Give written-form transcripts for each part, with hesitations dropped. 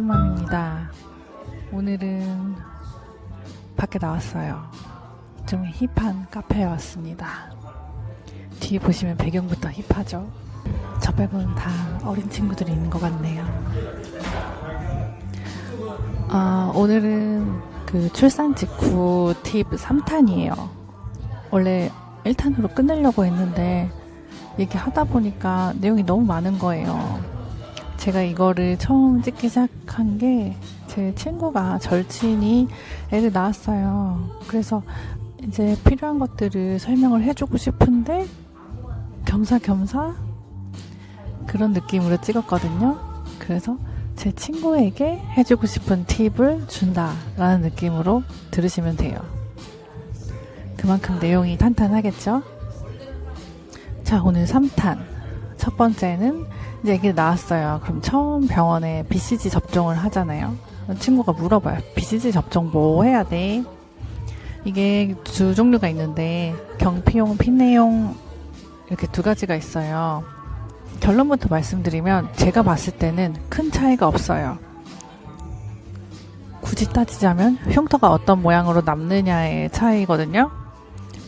코맘입니다. 오늘은 밖에 나왔어요. 좀 힙한 카페에 왔습니다. 뒤에 보시면 배경부터 힙하죠? 저 빼고는 다 어린 친구들이 있는 것 같네요. 오늘은 그 출산 직후 팁 3탄이에요. 원래 1탄으로 끝내려고 했는데 얘기하다 보니까 내용이 너무 많은 거예요. 제가 이거를 처음 찍기 시작한 게 제 친구가 절친이 애를 낳았어요. 그래서 이제 필요한 것들을 설명을 해주고 싶은데 겸사겸사 그런 느낌으로 찍었거든요. 그래서 제 친구에게 해주고 싶은 팁을 준다라는 느낌으로 들으시면 돼요. 그만큼 내용이 탄탄하겠죠? 자, 오늘 3탄. 첫 번째는 이제 애기 낳았어요. 그럼 처음 병원에 BCG 접종을 하잖아요. 친구가 물어봐요. BCG 접종 뭐 해야 돼? 이게 두 종류가 있는데 경피용, 피내용 이렇게 두 가지가 있어요. 결론부터 말씀드리면 제가 봤을 때는 큰 차이가 없어요. 굳이 따지자면 흉터가 어떤 모양으로 남느냐의 차이거든요.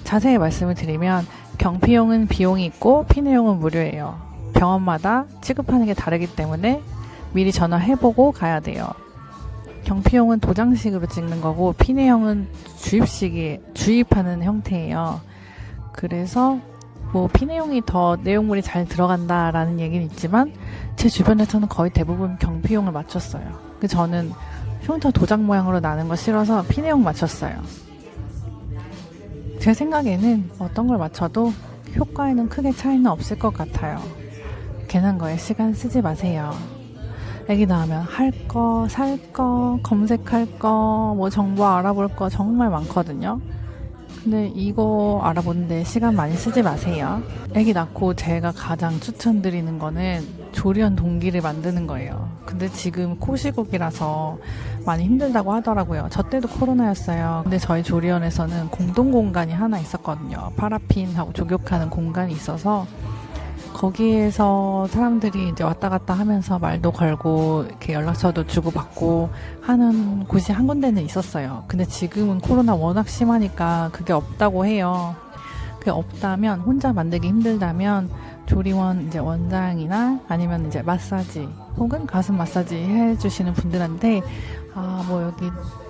자세히 말씀을 드리면 경피용은 비용이 있고 피내용은 무료예요. 병원마다 취급하는 게 다르기 때문에 미리 전화해보고 가야 돼요. 경피용은 도장식으로 찍는 거고 피내용은 주입하는 형태예요. 그래서 뭐 피내용이 더 내용물이 잘 들어간다라는 얘기는 있지만 제 주변에서는 거의 대부분 경피용을 맞췄어요. 저는 흉터 도장 모양으로 나는 거 싫어서 피내용 맞췄어요. 제 생각에는 어떤 걸 맞춰도 효과에는 크게 차이는 없을 것 같아요. 괜한 거에 시간 쓰지 마세요. 애기 낳으면 할 거, 살 거, 검색할 거, 뭐 정보 알아볼 거 정말 많거든요. 근데 이거 알아보는데 시간 많이 쓰지 마세요. 애기 낳고 제가 가장 추천드리는 거는 조리원 동기를 만드는 거예요. 근데 지금 코시국이라서 많이 힘들다고 하더라고요. 저 때도 코로나였어요. 근데 저희 조리원에서는 공동 공간이 하나 있었거든요. 파라핀하고 족욕하는 공간이 있어서 거기에서 사람들이 이제 왔다 갔다 하면서 말도 걸고 이렇게 연락처도 주고받고 하는 곳이 한 군데는 있었어요. 근데 지금은 코로나 워낙 심하니까 그게 없다고 해요. 그게 없다면 혼자 만들기 힘들다면 조리원 이제 원장이나 아니면 이제 마사지 혹은 가슴 마사지 해주시는 분들한테 뭐 여기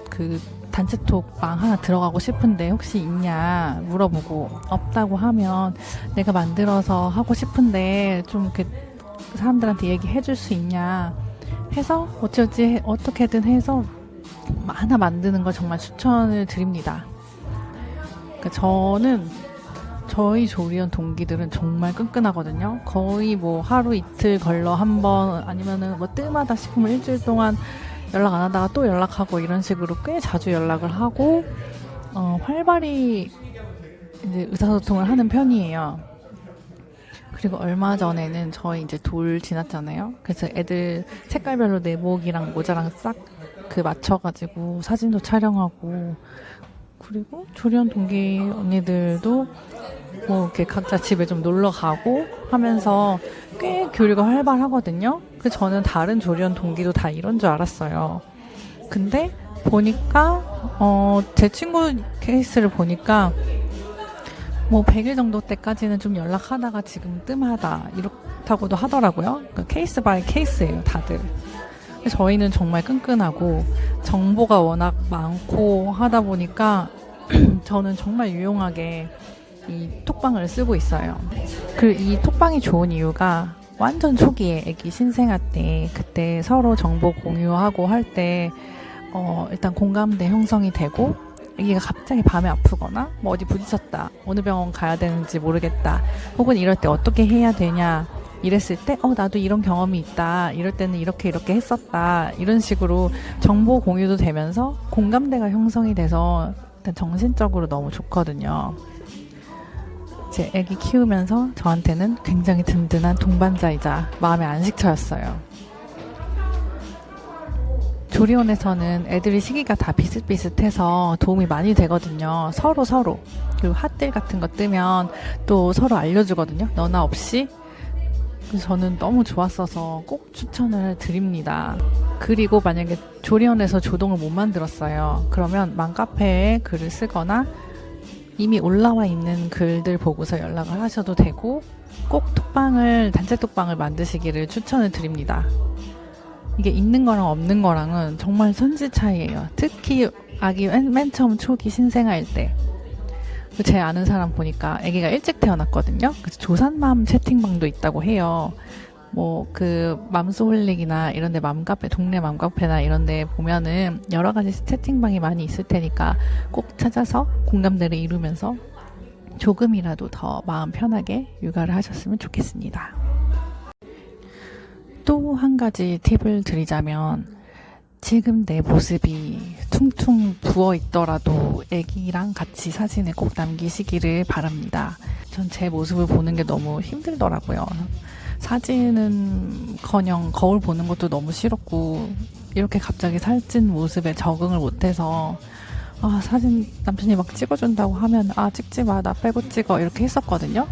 그 단체톡 방 하나 들어가고 싶은데 혹시 있냐 물어보고 없다고 하면 내가 만들어서 하고 싶은데 좀 이렇게 사람들한테 얘기해 줄 수 있냐 해서 어찌어찌 어떻게든 해서 하나 만드는 걸 정말 추천을 드립니다. 그러니까 저는 저희 조리원 동기들은 정말 끈끈하거든요. 거의 뭐 하루 이틀 걸러 한 번 아니면은 뭐 뜸하다 싶으면 일주일 동안 연락 안 하다가 또 연락하고 이런 식으로 꽤 자주 연락을 하고 활발히 이제 의사소통을 하는 편이에요. 그리고 얼마 전에는 저희 이제 돌 지났잖아요. 그래서 애들 색깔별로 내복이랑 모자랑 싹 그 맞춰가지고 사진도 촬영하고 그리고 조리원 동기 언니들도 뭐 이렇게 각자 집에 좀 놀러 가고 하면서 꽤 교류가 활발하거든요. 그래서 저는 다른 조리원 동기도 다 이런 줄 알았어요. 근데 보니까 제 친구 케이스를 보니까 뭐 100일 정도 때까지는 좀 연락하다가 지금 뜸하다 이렇다고도 하더라고요. 그러니까 케이스 바이 케이스예요, 다들. 저희는 정말 끈끈하고 정보가 워낙 많고 하다 보니까 저는 정말 유용하게 이 톡방을 쓰고 있어요. 그리고 이 톡방이 좋은 이유가 완전 초기에 애기 신생아 때 그때 서로 정보 공유하고 할 때 일단 공감대 형성이 되고 애기가 갑자기 밤에 아프거나 뭐 어디 부딪혔다 어느 병원 가야 되는지 모르겠다 혹은 이럴 때 어떻게 해야 되냐 이랬을 때 나도 이런 경험이 있다 이럴 때는 이렇게 했었다 이런 식으로 정보 공유도 되면서 공감대가 형성이 돼서 일단 정신적으로 너무 좋거든요. 제 애기 키우면서 저한테는 굉장히 든든한 동반자이자 마음의 안식처였어요. 조리원에서는 애들이 시기가 다 비슷비슷해서 도움이 많이 되거든요. 서로 그리고 핫들 같은 거 뜨면 또 서로 알려주거든요. 너나 없이 그래서 저는 너무 좋았어서 꼭 추천을 드립니다. 그리고 만약에 조리원에서 조동을 못 만들었어요. 그러면 맘카페에 글을 쓰거나 이미 올라와 있는 글들 보고서 연락을 하셔도 되고, 꼭 단체 톡방을 만드시기를 추천을 드립니다. 이게 있는 거랑 없는 거랑은 정말 천지 차이예요. 특히 아기 맨 처음 초기 신생아일 때. 제 아는 사람 보니까 아기가 일찍 태어났거든요. 그래서 조산맘 채팅방도 있다고 해요. 뭐 맘스홀릭이나 이런데 맘카페, 동네 맘카페나 이런데 보면은 여러 가지 채팅방이 많이 있을 테니까 꼭 찾아서 공감대를 이루면서 조금이라도 더 마음 편하게 육아를 하셨으면 좋겠습니다. 또 한 가지 팁을 드리자면, 지금 내 모습이 퉁퉁 부어 있더라도 아기랑 같이 사진을 꼭 남기시기를 바랍니다. 전 제 모습을 보는 게 너무 힘들더라고요. 사진은커녕 거울 보는 것도 너무 싫었고, 이렇게 갑자기 살찐 모습에 적응을 못해서 사진 남편이 막 찍어준다고 하면 찍지 마, 나 빼고 찍어, 이렇게 했었거든요.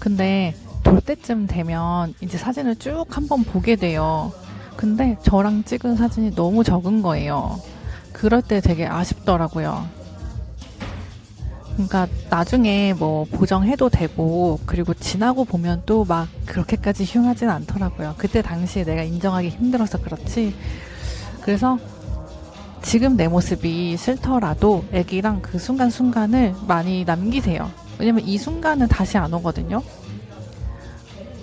근데 돌 때쯤 되면 이제 사진을 쭉 한번 보게 돼요. 근데 저랑 찍은 사진이 너무 적은 거예요. 그럴 때 되게 아쉽더라고요. 그러니까 나중에 뭐 보정해도 되고, 그리고 지나고 보면 또 막 그렇게까지 흉하진 않더라고요. 그때 당시에 내가 인정하기 힘들어서 그렇지. 그래서 지금 내 모습이 싫더라도 아기랑 그 순간순간을 많이 남기세요. 왜냐면 이 순간은 다시 안 오거든요.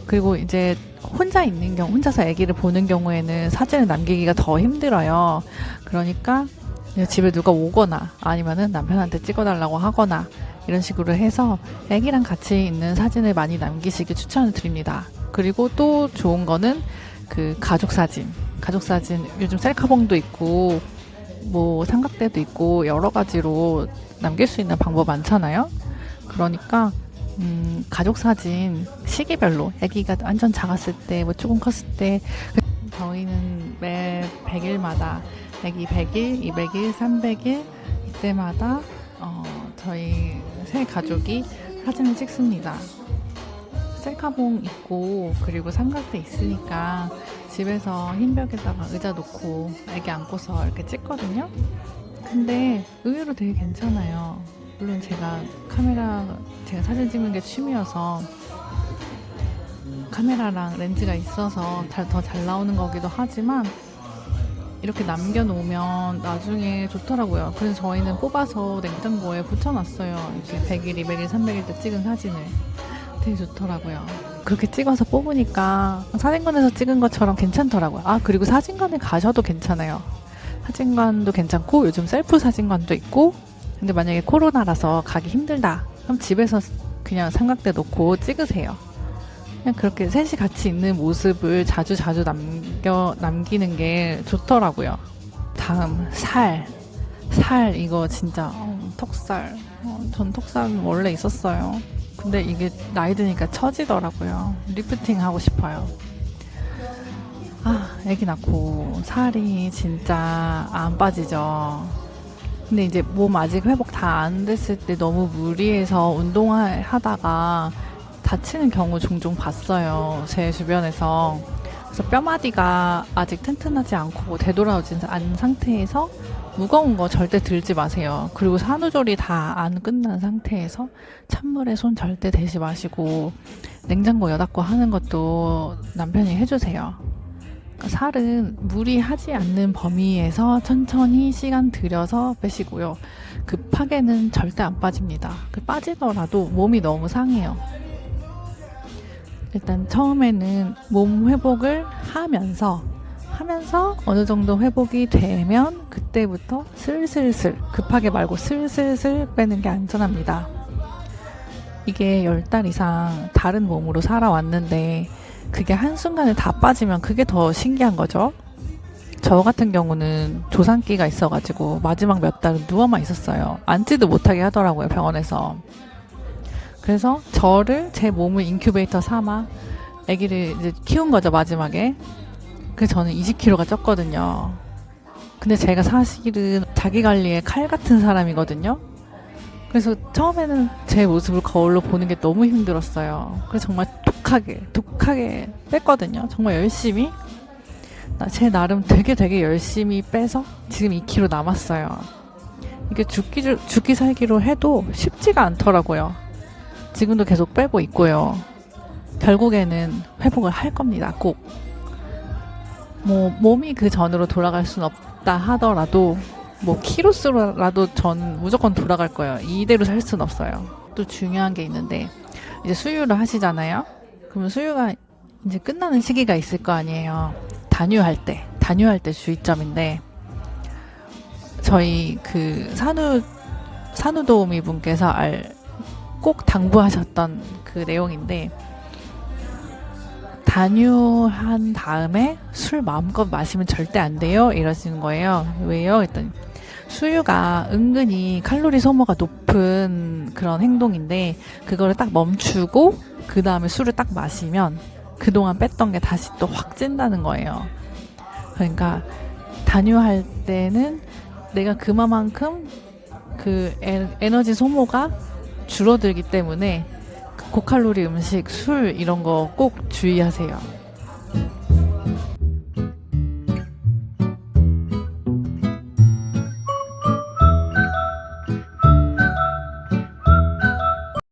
그리고 이제 혼자서 아기를 보는 경우에는 사진을 남기기가 더 힘들어요. 그러니까 집에 누가 오거나 아니면은 남편한테 찍어달라고 하거나 이런 식으로 해서 아기랑 같이 있는 사진을 많이 남기시길 추천을 드립니다. 그리고 또 좋은 거는 가족 사진 요즘 셀카봉도 있고 뭐 삼각대도 있고 여러 가지로 남길 수 있는 방법 많잖아요. 그러니까 가족 사진 시기별로 아기가 완전 작았을 때, 뭐 조금 컸을 때, 저희는 매 100일마다 아기 100일, 200일, 300일 이때마다 저희 세 가족이 사진을 찍습니다. 셀카봉 있고 그리고 삼각대 있으니까 집에서 흰 벽에다가 의자 놓고 아기 안고서 이렇게 찍거든요. 근데 의외로 되게 괜찮아요. 물론 제가 사진 찍는 게 취미여서 카메라랑 렌즈가 있어서 더 잘 나오는 거기도 하지만, 이렇게 남겨놓으면 나중에 좋더라고요. 그래서 저희는 뽑아서 냉장고에 붙여놨어요. 이렇게 100일, 200일, 300일 때 찍은 사진을. 되게 좋더라고요. 그렇게 찍어서 뽑으니까 사진관에서 찍은 것처럼 괜찮더라고요. 그리고 사진관에 가셔도 괜찮아요. 사진관도 괜찮고 요즘 셀프 사진관도 있고. 근데 만약에 코로나라서 가기 힘들다 그럼 집에서 그냥 삼각대 놓고 찍으세요. 그냥 그렇게 셋이 같이 있는 모습을 자주 남기는 게 좋더라고요. 다음 살 이거 진짜 턱살. 전 턱살은 원래 있었어요. 근데 이게 나이 드니까 처지더라고요. 리프팅 하고 싶어요. 아기 낳고 살이 진짜 안 빠지죠. 근데 이제 몸 아직 회복 다 안 됐을 때 너무 무리해서 운동하다가 다치는 경우 종종 봤어요. 제 주변에서. 그래서 뼈마디가 아직 튼튼하지 않고 되돌아오지 않은 상태에서 무거운 거 절대 들지 마세요. 그리고 산후조리 다 안 끝난 상태에서 찬물에 손 절대 대지 마시고, 냉장고 여닫고 하는 것도 남편이 해주세요. 그러니까 살은 무리하지 않는 범위에서 천천히 시간 들여서 빼시고요. 급하게는 절대 안 빠집니다. 빠지더라도 몸이 너무 상해요. 일단 처음에는 몸 회복을 하면서 어느 정도 회복이 되면 그때부터 슬슬슬, 급하게 말고 슬슬슬 빼는 게 안전합니다. 이게 10달 이상 다른 몸으로 살아왔는데 그게 한순간에 다 빠지면 그게 더 신기한 거죠. 저 같은 경우는 조산기가 있어가지고 마지막 몇 달은 누워만 있었어요. 앉지도 못하게 하더라고요, 병원에서. 그래서 제 몸을 인큐베이터 삼아 아기를 이제 키운 거죠, 마지막에. 그래서 저는 20kg가 쪘거든요. 근데 제가 사실은 자기 관리에 칼 같은 사람이거든요. 그래서 처음에는 제 모습을 거울로 보는 게 너무 힘들었어요. 그래서 정말 독하게 뺐거든요. 정말 열심히. 제 나름 되게 열심히 빼서 지금 2kg 남았어요. 이게 죽기 살기로 해도 쉽지가 않더라고요. 지금도 계속 빼고 있고요. 결국에는 회복을 할 겁니다. 꼭. 몸이 그 전으로 돌아갈 순 없다 하더라도 키로수라도 전 무조건 돌아갈 거예요. 이대로 살 순 없어요. 또 중요한 게 있는데, 이제 수유를 하시잖아요. 그러면 수유가 이제 끝나는 시기가 있을 거 아니에요. 단유할 때 주의점인데, 저희 그 산후도우미 분께서 꼭 당부하셨던 그 내용인데, 단유한 다음에 술 마음껏 마시면 절대 안 돼요 이러시는 거예요. 왜요? 했더니 수유가 은근히 칼로리 소모가 높은 그런 행동인데, 그거를 딱 멈추고 그 다음에 술을 딱 마시면 그동안 뺐던 게 다시 또 확 찐다는 거예요. 그러니까 단유할 때는 내가 그만큼 그 에너지 소모가 줄어들기 때문에 고칼로리 음식, 술 이런 거 꼭 주의하세요.